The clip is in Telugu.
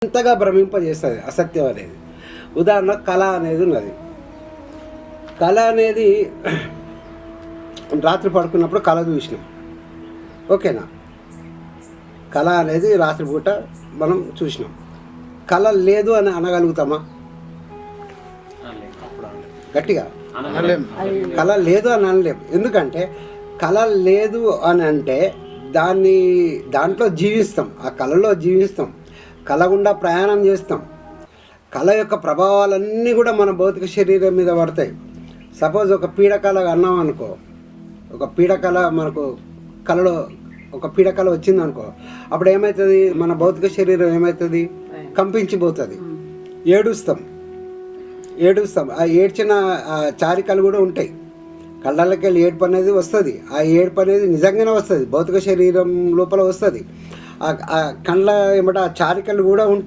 అంతగా భ్రమింపజేస్తుంది అసత్యం అనేది. ఉదాహరణ కళ అనేది ఉన్నది. కళ అనేది రాత్రి పడుకున్నప్పుడు కళ చూసినాం, ఓకేనా? కళ అనేది రాత్రిపూట మనం చూసినాం. కళ లేదు అని అనగలుగుతామా? గట్టిగా కళ లేదు అని అనలేం. ఎందుకంటే కళ లేదు అని అంటే దాంట్లో జీవిస్తాం, ఆ కళలో జీవిస్తాం, కళ గుండా ప్రయాణం చేస్తాం. కళ యొక్క ప్రభావాలన్నీ కూడా మన భౌతిక శరీరం మీద పడతాయి. సపోజ్ ఒక పీడకళ అన్నాం అనుకో, ఒక పీడకళ మనకు కళలో ఒక పీడకళ వచ్చిందనుకో, అప్పుడు ఏమవుతుంది? మన భౌతిక శరీరం ఏమవుతుంది? కంపించిపోతుంది, ఏడుస్తాం. ఆ ఏడ్చిన చారికలు కూడా ఉంటాయి. కళ్ళకి వెళ్ళి ఏడుపు అనేది వస్తుంది. ఆ ఏడుపు అనేది నిజంగానే వస్తుంది, భౌతిక శరీరం లోపల వస్తుంది. ఆ కళ్ళ ఏమంటే ఆ చారికలు కూడా ఉంటాయి.